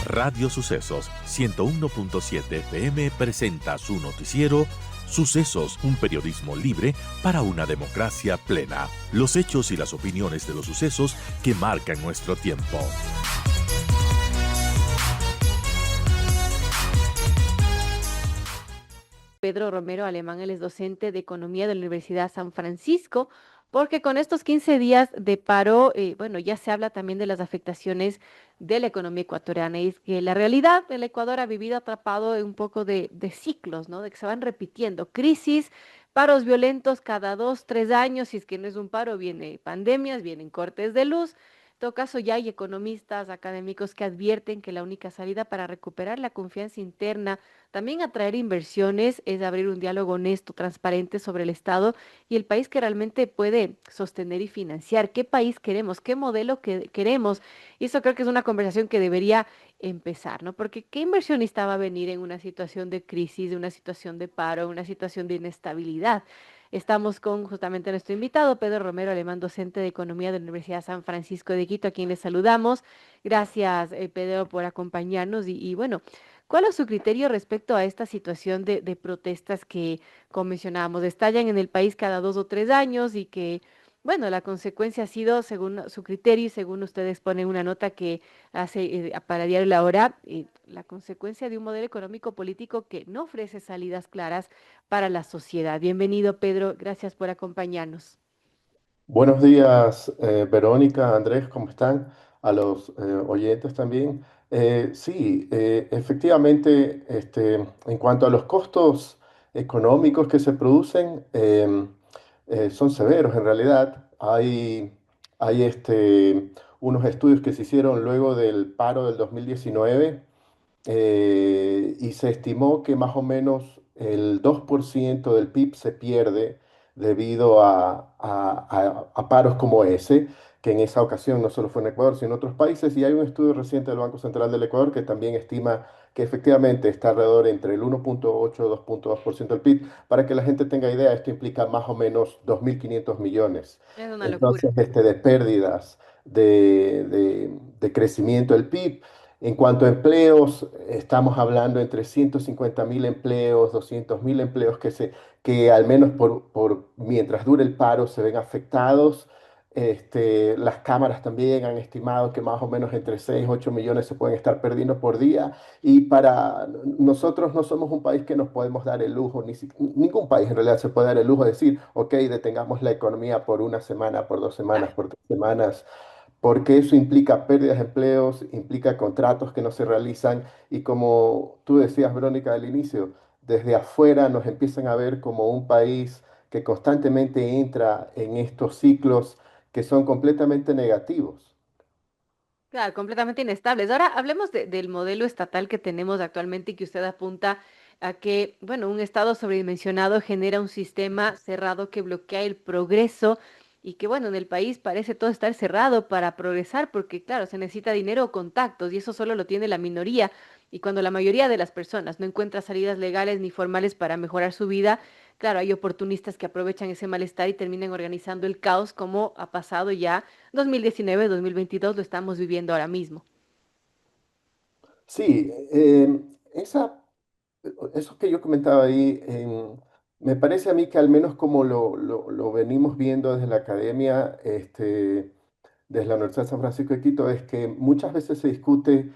Radio Sucesos 101.7 FM presenta su noticiero Sucesos, un periodismo libre para una democracia plena. Los hechos y las opiniones de los sucesos que marcan nuestro tiempo. Pedro Romero Alemán, él es docente de Economía de la Universidad San Francisco, porque con estos 15 días de paro, bueno, ya se habla también de las afectaciones de la economía ecuatoriana. Y es que la realidad, el Ecuador ha vivido atrapado en un poco de ciclos, ¿no? De que se van repitiendo crisis, paros violentos cada 2, 3 años. Si es que no es un paro, viene pandemias, vienen cortes de luz. En todo caso, ya hay economistas, académicos que advierten que la única salida para recuperar la confianza interna, también atraer inversiones, es abrir un diálogo honesto, transparente sobre el Estado y el país que realmente puede sostener y financiar. ¿Qué país queremos? ¿Qué modelo queremos? Y eso creo que es una conversación que debería empezar, ¿no? Porque ¿qué inversionista va a venir en una situación de crisis, de una situación de paro, una situación de inestabilidad? Estamos con justamente nuestro invitado, Pedro Romero Alemán, docente de Economía de la Universidad San Francisco de Quito, a quien les saludamos. Gracias, Pedro, por acompañarnos. Y bueno, ¿cuál es su criterio respecto a esta situación de protestas que, como mencionábamos, estallan en el país cada 2 o 3 años y que, bueno, la consecuencia ha sido, según su criterio y según ustedes ponen una nota que hace para Diario La Hora, la consecuencia de un modelo económico político que no ofrece salidas claras para la sociedad? Bienvenido, Pedro. Gracias por acompañarnos. Buenos días, Verónica, Andrés, ¿cómo están? A los oyentes también. Sí, efectivamente, en cuanto a los costos económicos que se producen, son severos en realidad. Hay unos estudios que se hicieron luego del paro del 2019 y se estimó que más o menos el 2% del PIB se pierde debido a paros como ese, que en esa ocasión no solo fue en Ecuador, sino en otros países. Y hay un estudio reciente del Banco Central del Ecuador que también estima que efectivamente está alrededor entre el 1,8 y 2,2% del PIB. Para que la gente tenga idea, esto implica más o menos 2.500 millones. Es una locura. Entonces, de pérdidas de crecimiento del PIB. En cuanto a empleos, estamos hablando entre 150.000 empleos, 200.000 empleos que al menos mientras dure el paro se ven afectados. Las cámaras también han estimado que más o menos entre 6 y 8 millones se pueden estar perdiendo por día. Y para nosotros no somos un país que nos podemos dar el lujo, ningún país en realidad se puede dar el lujo de decir, ok, detengamos la economía por una semana, por 2 semanas, por 3 semanas, porque eso implica pérdidas de empleos, implica contratos que no se realizan y como tú decías, Verónica, al inicio, desde afuera nos empiezan a ver como un país que constantemente entra en estos ciclos que son completamente negativos. Claro, completamente inestables. Ahora hablemos del modelo estatal que tenemos actualmente y que usted apunta a que, bueno, un Estado sobredimensionado genera un sistema cerrado que bloquea el progreso y que, bueno, en el país parece todo estar cerrado para progresar porque, claro, se necesita dinero o contactos y eso solo lo tiene la minoría. Y cuando la mayoría de las personas no encuentra salidas legales ni formales para mejorar su vida, claro, hay oportunistas que aprovechan ese malestar y terminan organizando el caos como ha pasado ya 2019, 2022 lo estamos viviendo ahora mismo. Sí, eso que yo comentaba ahí, me parece a mí que al menos como lo venimos viendo desde la academia, desde la Universidad de San Francisco de Quito, es que muchas veces se discute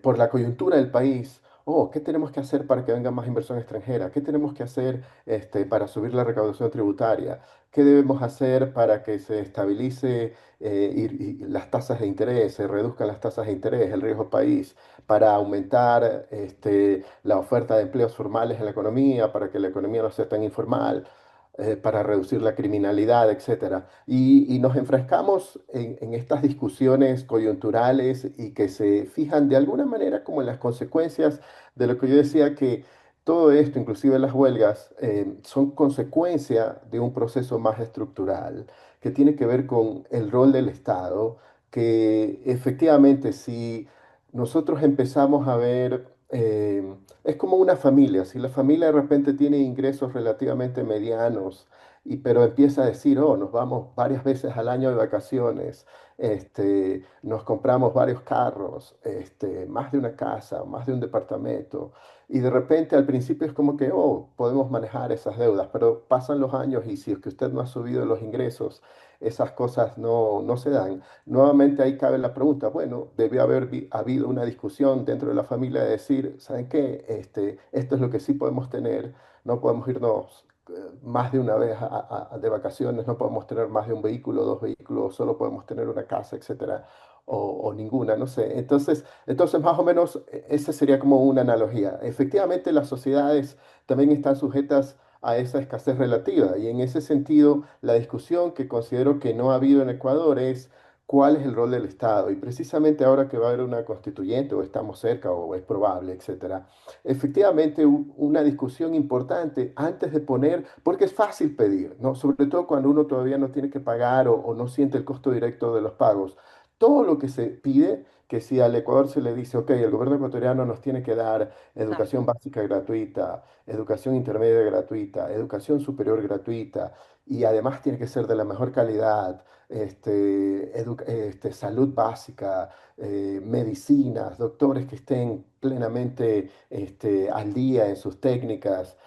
por la coyuntura del país. Oh, ¿qué tenemos que hacer para que venga más inversión extranjera? ¿Qué tenemos que hacer para subir la recaudación tributaria? ¿Qué debemos hacer para que se estabilice y las tasas de interés, se reduzcan las tasas de interés, el riesgo país, para aumentar la oferta de empleos formales en la economía, para que la economía no sea tan informal, para reducir la criminalidad, etcétera? Y nos enfrascamos en estas discusiones coyunturales y que se fijan de alguna manera como en las consecuencias de lo que yo decía que todo esto, inclusive las huelgas, son consecuencia de un proceso más estructural que tiene que ver con el rol del Estado, que efectivamente si nosotros empezamos a ver, es como una familia, si la familia de repente tiene ingresos relativamente medianos, pero empieza a decir, oh, nos vamos varias veces al año de vacaciones, nos compramos varios carros, más de una casa, más de un departamento, y de repente al principio es como que, oh, podemos manejar esas deudas, pero pasan los años y si es que usted no ha subido los ingresos, esas cosas no se dan. Nuevamente ahí cabe la pregunta, bueno, debió haber habido una discusión dentro de la familia de decir, ¿saben qué? Esto es lo que sí podemos tener, no podemos irnos más de una vez de vacaciones, no podemos tener más de un vehículo, dos vehículos, solo podemos tener una casa, etcétera, o ninguna, no sé. Entonces, más o menos, esa sería como una analogía. Efectivamente, las sociedades también están sujetas a esa escasez relativa y en ese sentido, la discusión que considero que no ha habido en Ecuador es cuál es el rol del Estado. Y precisamente ahora que va a haber una constituyente, o estamos cerca, o es probable, etcétera, efectivamente una discusión importante antes de poner, porque es fácil pedir, ¿no? Sobre todo cuando uno todavía no tiene que pagar o no siente el costo directo de los pagos. Todo lo que se pide, que si al Ecuador se le dice, ok, el gobierno ecuatoriano nos tiene que dar Claro, educación básica gratuita, educación intermedia gratuita, educación superior gratuita, y además tiene que ser de la mejor calidad, salud básica, medicinas, doctores que estén plenamente al día en sus técnicas,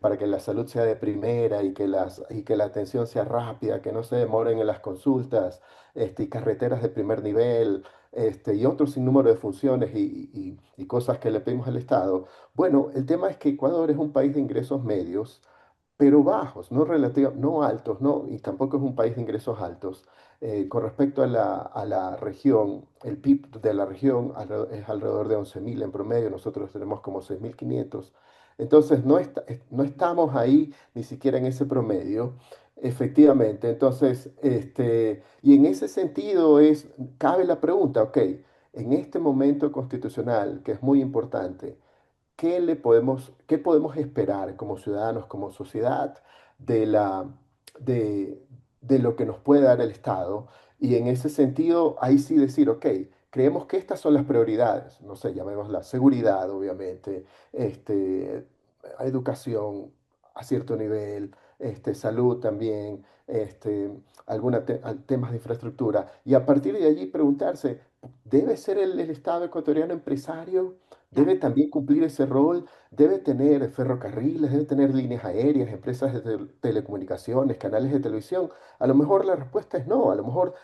para que la salud sea de primera y que la atención sea rápida, que no se demoren en las consultas, y carreteras de primer nivel, y otro sinnúmero de funciones y cosas que le pedimos al Estado. Bueno, el tema es que Ecuador es un país de ingresos medios, pero bajos, no altos, no, y tampoco es un país de ingresos altos. Con respecto a a la región, el PIB de la región es alrededor de 11.000 en promedio, nosotros tenemos como 6.500. Entonces, no estamos ahí ni siquiera en ese promedio, efectivamente. Entonces, y en ese sentido cabe la pregunta, ok, en este momento constitucional, que es muy importante, qué podemos esperar como ciudadanos, como sociedad, de de, de lo que nos puede dar el Estado? Y en ese sentido, ahí sí decir, ok, creemos que estas son las prioridades, no sé, llamémosla seguridad, obviamente, educación a cierto nivel, salud también, temas de infraestructura. Y a partir de allí preguntarse, ¿debe ser el Estado ecuatoriano empresario? claro. Debe también cumplir ese rol, debe tener ferrocarriles, debe tener líneas aéreas, empresas de telecomunicaciones, canales de televisión. A lo mejor la respuesta es no, a lo mejor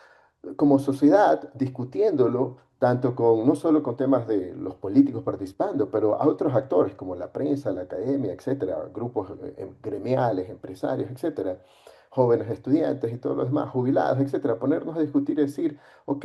como sociedad discutiéndolo, tanto con, no solo con temas de los políticos participando, pero a otros actores como la prensa, la academia, etcétera, grupos gremiales, empresarios, etcétera, jóvenes estudiantes y todos los demás, jubilados, etcétera, ponernos a discutir y decir, ok,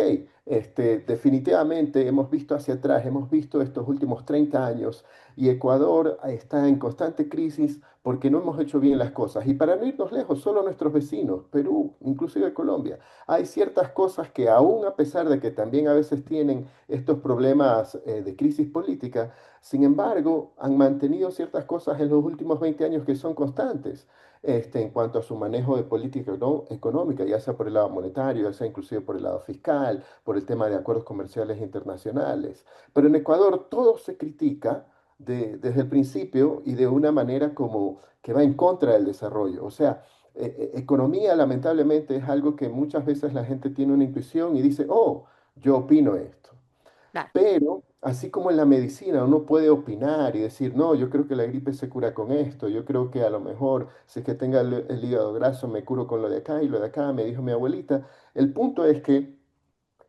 definitivamente hemos visto hacia atrás, hemos visto estos últimos 30 años y Ecuador está en constante crisis porque no hemos hecho bien las cosas. Y para no irnos lejos, solo nuestros vecinos, Perú, inclusive Colombia, hay ciertas cosas que aún a pesar de que también a veces tienen estos problemas de crisis política, sin embargo, han mantenido ciertas cosas en los últimos 20 años que son constantes, en cuanto a su manejo de política económica, ya sea por el lado monetario, ya sea inclusive por el lado fiscal, por el tema de acuerdos comerciales internacionales. Pero en Ecuador todo se critica desde el principio y de una manera como que va en contra del desarrollo. O sea, economía, lamentablemente, es algo que muchas veces la gente tiene una intuición y dice, oh, yo opino esto. Claro. Pero, así como en la medicina, uno puede opinar y decir, no, yo creo que la gripe se cura con esto, yo creo que a lo mejor si es que tenga el hígado graso me curo con lo de acá y lo de acá, me dijo mi abuelita. El punto es que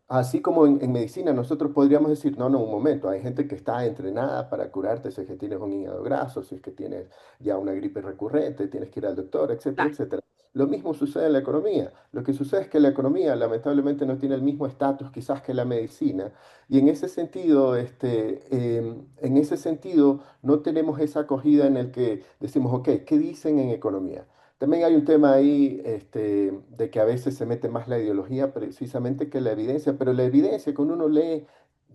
así como en medicina, nosotros podríamos decir, no, no, un momento, hay gente que está entrenada para curarte si es que tienes un hígado graso, si es que tienes ya una gripe recurrente, tienes que ir al doctor, etcétera, Claro. etcétera. Lo mismo sucede en la economía. Lo que sucede es que la economía lamentablemente no tiene el mismo estatus quizás que la medicina y en ese sentido no tenemos esa acogida en el que decimos, ok, ¿qué dicen en economía? También hay un tema ahí, de que a veces se mete más la ideología precisamente que la evidencia, pero la evidencia, cuando uno lee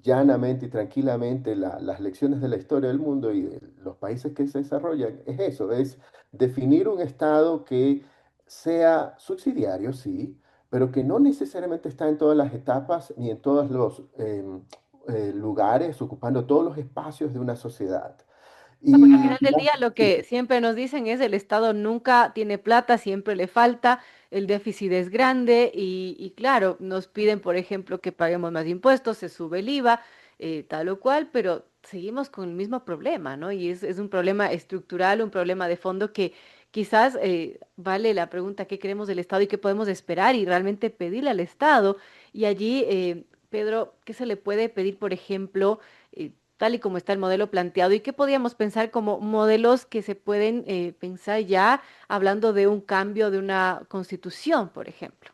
llanamente y tranquilamente las lecciones de la historia del mundo y de los países que se desarrollan, es eso, es definir un Estado que sea subsidiario, sí, pero que no necesariamente está en todas las etapas ni en todos los lugares, ocupando todos los espacios de una sociedad. No, porque al Y final del día lo que siempre nos dicen es el Estado nunca tiene plata, siempre le falta, el déficit es grande y claro, nos piden, por ejemplo, que paguemos más impuestos, se sube el IVA, tal o cual, pero seguimos con el mismo problema, ¿no? Y es un problema estructural, un problema de fondo que quizás vale la pregunta, ¿qué queremos del Estado y qué podemos esperar y realmente pedirle al Estado? Y allí, Pedro, ¿qué se le puede pedir, por ejemplo? Tal y como está el modelo planteado y qué podríamos pensar como modelos que se pueden pensar ya hablando de un cambio de una constitución, por ejemplo.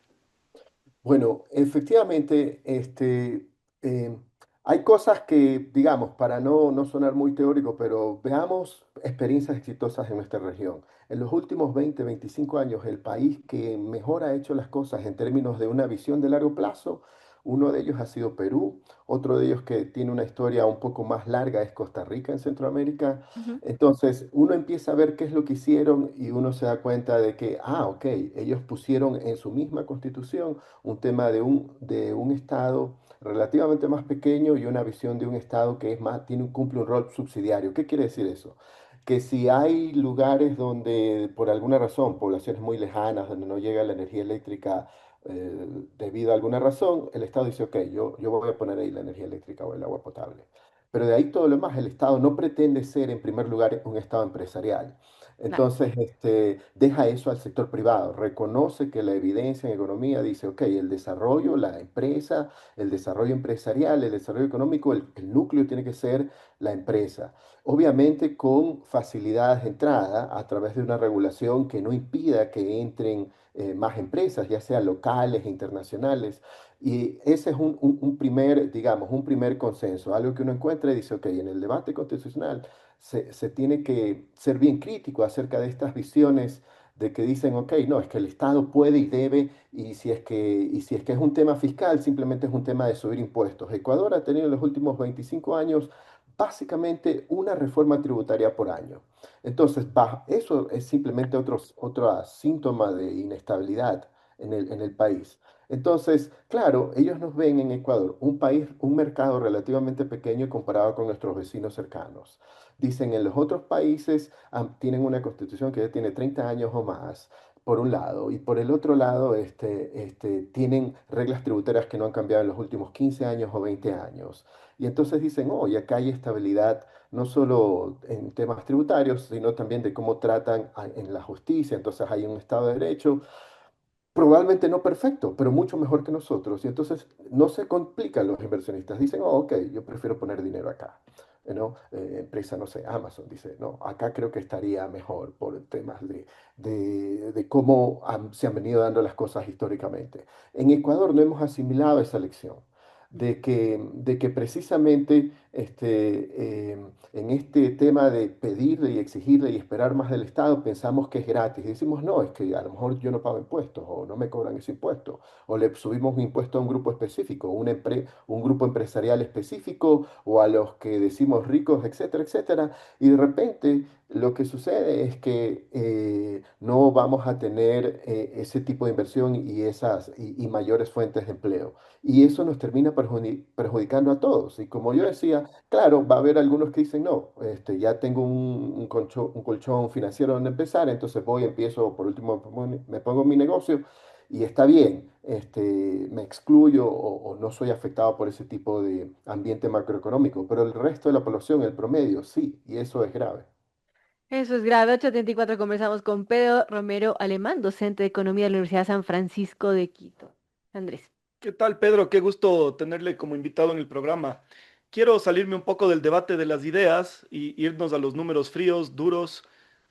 bueno, efectivamente, eh, hay cosas que, digamos, para no sonar muy teórico, pero veamos experiencias exitosas en nuestra región. En los últimos 20, 25 años, el país que mejor ha hecho las cosas en términos de una visión de largo plazo, uno de ellos ha sido Perú, otro de ellos que tiene una historia un poco más larga es Costa Rica en Centroamérica. Ujú. Entonces, uno empieza a ver qué es lo que hicieron y uno se da cuenta de que, ok, ellos pusieron en su misma constitución un tema de un Estado relativamente más pequeño y una visión de un Estado que es más, cumple un rol subsidiario. ¿Qué quiere decir eso? Que si hay lugares donde, por alguna razón, poblaciones muy lejanas, donde no llega la energía eléctrica debido a alguna razón, el Estado dice, ok, yo voy a poner ahí la energía eléctrica o el agua potable. Pero de ahí todo lo demás, el Estado no pretende ser, en primer lugar, un Estado empresarial. Claro, Entonces, deja eso al sector privado, reconoce que la evidencia en economía dice, ok, el desarrollo, la empresa, el desarrollo empresarial, el desarrollo económico, el núcleo tiene que ser la empresa. Obviamente con facilidades de entrada a través de una regulación que no impida que entren más empresas, ya sean locales e internacionales. Y ese es un primer, digamos, un primer consenso, algo que uno encuentra y dice, ok, en el debate constitucional se tiene que ser bien crítico acerca de estas visiones de que dicen, ok, no, es que el Estado puede y debe, y si es que es un tema fiscal, simplemente es un tema de subir impuestos. Ecuador ha tenido en los últimos 25 años básicamente una reforma tributaria por año. Entonces, eso es simplemente otro síntoma de inestabilidad en el país. Entonces, claro, ellos nos ven en Ecuador, un país, un mercado relativamente pequeño comparado con nuestros vecinos cercanos. Dicen en los otros países tienen una constitución que ya tiene 30 años o más, por un lado, y por el otro lado tienen reglas tributarias que no han cambiado en los últimos 15 años o 20 años. Y entonces dicen, oh, y acá hay estabilidad no solo en temas tributarios, sino también de cómo tratan en la justicia. Entonces hay un Estado de Derecho, probablemente no perfecto, pero mucho mejor que nosotros. Y entonces no se complican los inversionistas. Dicen, oh, ok, yo prefiero poner dinero acá. ¿No? Empresa, no sé, Amazon dice, no, acá creo que estaría mejor por temas de cómo se han venido dando las cosas históricamente. En Ecuador no hemos asimilado esa lección. De que precisamente en este tema de pedirle y exigirle y esperar más del Estado, pensamos que es gratis. Y decimos, no, es que a lo mejor yo no pago impuestos o no me cobran ese impuesto. O le subimos un impuesto a un grupo específico, un grupo empresarial específico o a los que decimos ricos, etcétera, etcétera. Y de repente lo que sucede es que no vamos a tener ese tipo de inversión y mayores fuentes de empleo. Y eso nos termina perjudicando a todos. Y como yo decía, claro, va a haber algunos que dicen, no, ya tengo un colchón financiero donde empezar, entonces voy, empiezo, por último, me pongo mi negocio y está bien, me excluyo o no soy afectado por ese tipo de ambiente macroeconómico, pero el resto de la población, el promedio, sí, y eso es grave. eso es grave. 8:34 conversamos con Pedro Romero Alemán, docente de Economía de la Universidad San Francisco de Quito. Andrés. ¿Qué tal, Pedro? Qué gusto tenerle como invitado en el programa. Quiero salirme un poco del debate de las ideas y irnos a los números fríos, duros,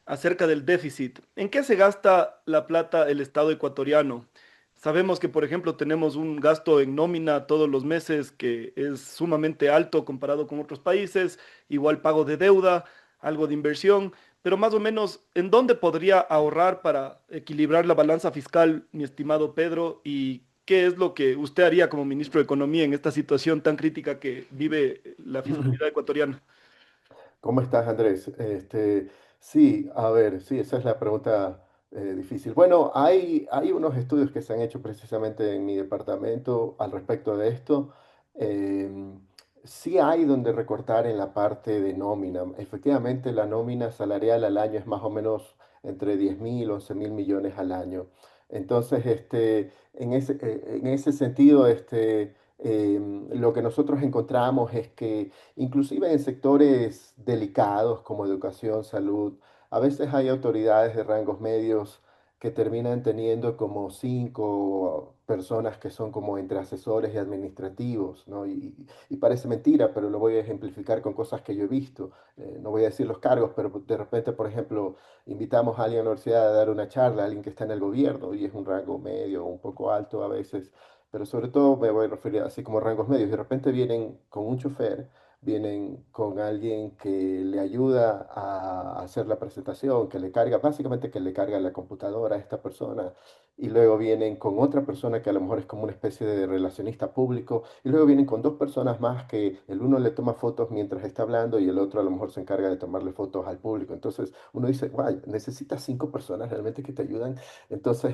acerca del déficit. ¿En qué se gasta la plata el Estado ecuatoriano? Sabemos que, por ejemplo, tenemos un gasto en nómina todos los meses que es sumamente alto comparado con otros países, igual pago de deuda, algo de inversión, pero más o menos, ¿en dónde podría ahorrar para equilibrar la balanza fiscal, mi estimado Pedro? ¿Y qué es lo que usted haría como ministro de Economía en esta situación tan crítica que vive la fiscalidad ecuatoriana? ¿Cómo estás, Andrés? Sí, a ver, sí, esa es la pregunta difícil. Bueno, hay unos estudios que se han hecho precisamente en mi departamento al respecto de esto. Em, sí hay donde recortar en la parte de nómina. Efectivamente, la nómina salarial al año es más o menos entre 10.000, 11.000 millones al año. Entonces, en ese sentido, lo que nosotros encontramos es que inclusive en sectores delicados como educación, salud, a veces hay autoridades de rangos medios que terminan teniendo como 5 personas que son como entre asesores y administrativos, ¿no? Y parece mentira, pero lo voy a ejemplificar con cosas que yo he visto. No voy a decir los cargos, pero de repente, por ejemplo, invitamos a alguien a la universidad a dar una charla, a alguien que está en el gobierno y es un rango medio o un poco alto a veces, pero sobre todo me voy a referir así como rangos medios. De repente vienen con un chofer, vienen con alguien que le ayuda a hacer la presentación, que le carga, básicamente que le carga la computadora a esta persona, y luego vienen con otra persona que a lo mejor es como una especie de relacionista público, y luego vienen con 2 personas más que el uno le toma fotos mientras está hablando y el otro a lo mejor se encarga de tomarle fotos al público. Entonces uno dice, guay, necesitas 5 personas realmente que te ayudan. Entonces,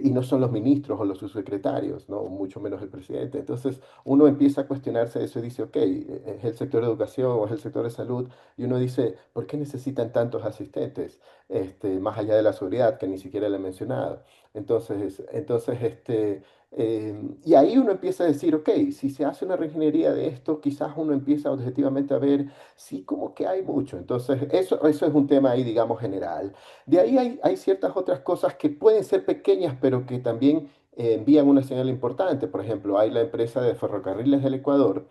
y no son los ministros o los subsecretarios, ¿no? Mucho menos el presidente. Entonces uno empieza a cuestionarse eso y dice, ok, es el sector de educación o es el sector de salud, y uno dice, ¿por qué necesitan tantos asistentes? Más allá de la seguridad, que ni siquiera le he mencionado. Entonces, y ahí uno empieza a decir, ok, si se hace una reingeniería de esto, quizás uno empieza objetivamente a ver, sí, como que hay mucho. Entonces, eso es un tema ahí, digamos, general. De ahí hay ciertas otras cosas que pueden ser pequeñas, pero que también envían una señal importante. Por ejemplo, hay la empresa de ferrocarriles del Ecuador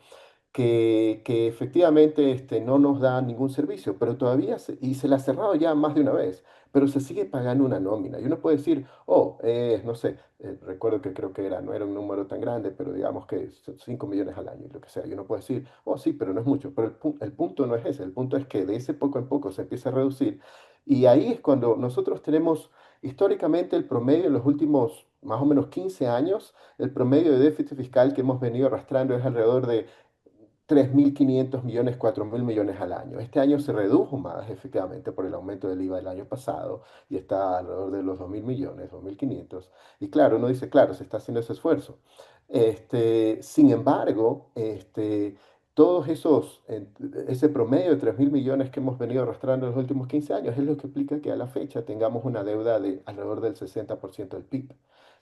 que efectivamente no nos da ningún servicio, pero todavía, y se la ha cerrado ya más de una vez, pero se sigue pagando una nómina. Y uno puede decir, oh, no sé, recuerdo que creo que era, no era un número tan grande, pero digamos que 5 millones al año, lo que sea. Y uno puede decir, oh, sí, pero no es mucho. Pero el punto no es ese, el punto es que de ese poco en poco se empieza a reducir. Y ahí es cuando nosotros tenemos históricamente el promedio en los últimos más o menos 15 años, el promedio de déficit fiscal que hemos venido arrastrando es alrededor de 3.500 millones, 4.000 millones al año. Este año se redujo más, efectivamente, por el aumento del IVA del año pasado y está alrededor de los 2.000 millones, 2.500. Y claro, uno dice, claro, se está haciendo ese esfuerzo. Sin embargo, todos ese promedio de 3.000 millones que hemos venido arrastrando en los últimos 15 años es lo que implica que a la fecha tengamos una deuda de alrededor del 60% del PIB,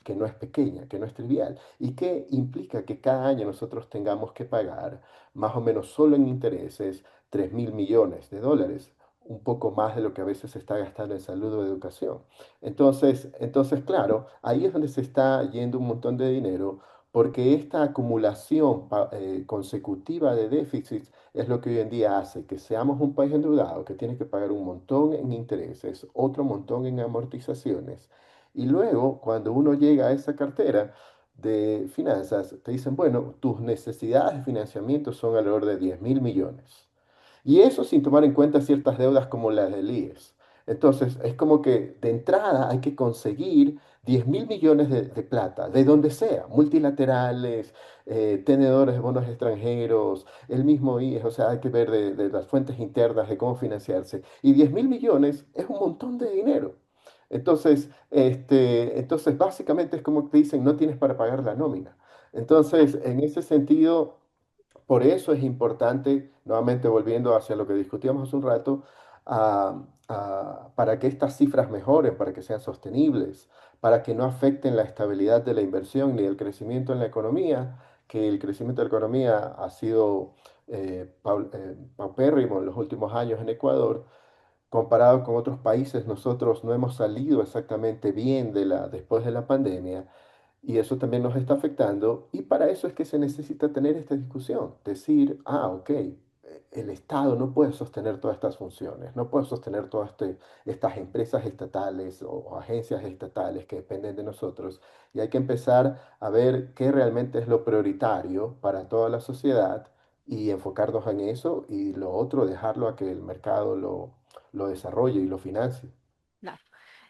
que no es pequeña, que no es trivial, y que implica que cada año nosotros tengamos que pagar más o menos solo en intereses 3.000 millones de dólares, un poco más de lo que a veces se está gastando en salud o educación. Entonces, claro, ahí es donde se está yendo un montón de dinero, porque esta acumulación consecutiva de déficits es lo que hoy en día hace que seamos un país endeudado que tiene que pagar un montón en intereses, otro montón en amortizaciones. Y luego, cuando uno llega a esa cartera, de finanzas, te dicen, bueno, tus necesidades de financiamiento son alrededor de 10.000 millones. Y eso sin tomar en cuenta ciertas deudas como las del IES. Entonces, es como que de entrada hay que conseguir 10.000 millones de plata, de donde sea, multilaterales, tenedores de bonos extranjeros, el mismo IES, o sea, hay que ver de las fuentes internas de cómo financiarse. Y 10.000 millones es un montón de dinero. Entonces, básicamente es como te dicen, no tienes para pagar la nómina. Entonces, en ese sentido, por eso es importante, nuevamente volviendo hacia lo que discutíamos hace un rato, para que estas cifras mejoren, para que sean sostenibles, para que no afecten la estabilidad de la inversión ni el crecimiento en la economía, que el crecimiento de la economía ha sido paupérrimo en los últimos años en Ecuador. Comparado con otros países, nosotros no hemos salido exactamente bien después de la pandemia, y eso también nos está afectando, y para eso es que se necesita tener esta discusión, decir, ok, el Estado no puede sostener todas estas funciones, no puede sostener todas estas empresas estatales o agencias estatales que dependen de nosotros, y hay que empezar a ver qué realmente es lo prioritario para toda la sociedad y enfocarnos en eso, y lo otro dejarlo a que el mercado lo desarrolle y lo financie. Claro.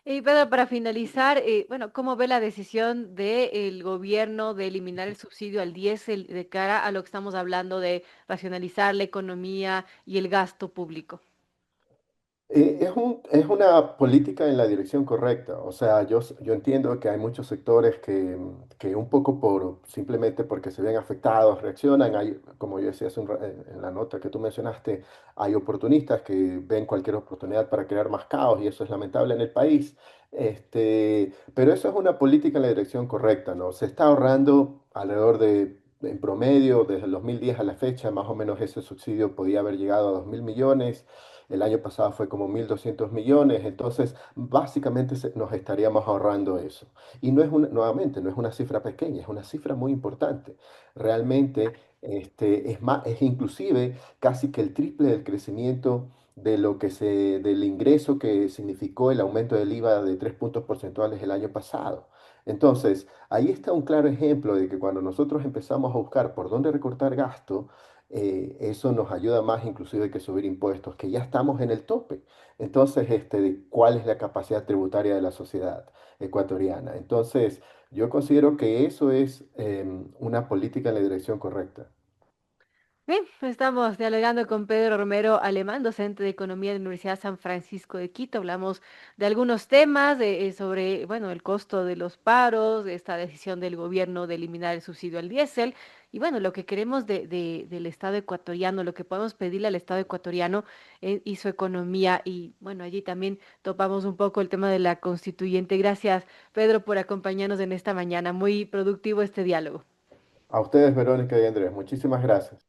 Y Pedro, para finalizar, bueno, ¿cómo ve la decisión del gobierno de eliminar el subsidio al diésel de cara a lo que estamos hablando de racionalizar la economía y el gasto público? Es una política en la dirección correcta. O sea, yo entiendo que hay muchos sectores que un poco simplemente porque se ven afectados, reaccionan. Hay, como yo decía en la nota que tú mencionaste, hay oportunistas que ven cualquier oportunidad para crear más caos y eso es lamentable en el país. Pero eso es una política en la dirección correcta, ¿no? Se está ahorrando en promedio, desde el 2010 a la fecha, más o menos ese subsidio podía haber llegado a 2.000 millones. El año pasado fue como 1.200 millones, entonces básicamente nos estaríamos ahorrando eso. Y no es nuevamente, no es una cifra pequeña, es una cifra muy importante. Realmente es más, es inclusive casi que el triple del crecimiento del ingreso que significó el aumento del IVA de 3 puntos porcentuales el año pasado. Entonces, ahí está un claro ejemplo de que cuando nosotros empezamos a buscar por dónde recortar gasto, eso nos ayuda más inclusive que subir impuestos, que ya estamos en el tope. Entonces, de cuál es la capacidad tributaria de la sociedad ecuatoriana. Entonces, yo considero que eso es una política en la dirección correcta. Bien, estamos dialogando con Pedro Romero Alemán, docente de Economía de la Universidad San Francisco de Quito. Hablamos de algunos temas sobre, bueno, el costo de los paros, de esta decisión del gobierno de eliminar el subsidio al diésel y, bueno, lo que queremos del Estado ecuatoriano, lo que podemos pedirle al Estado ecuatoriano y su economía. Y, bueno, allí también topamos un poco el tema de la constituyente. Gracias, Pedro, por acompañarnos en esta mañana. Muy productivo este diálogo. A ustedes, Verónica y Andrés, muchísimas gracias.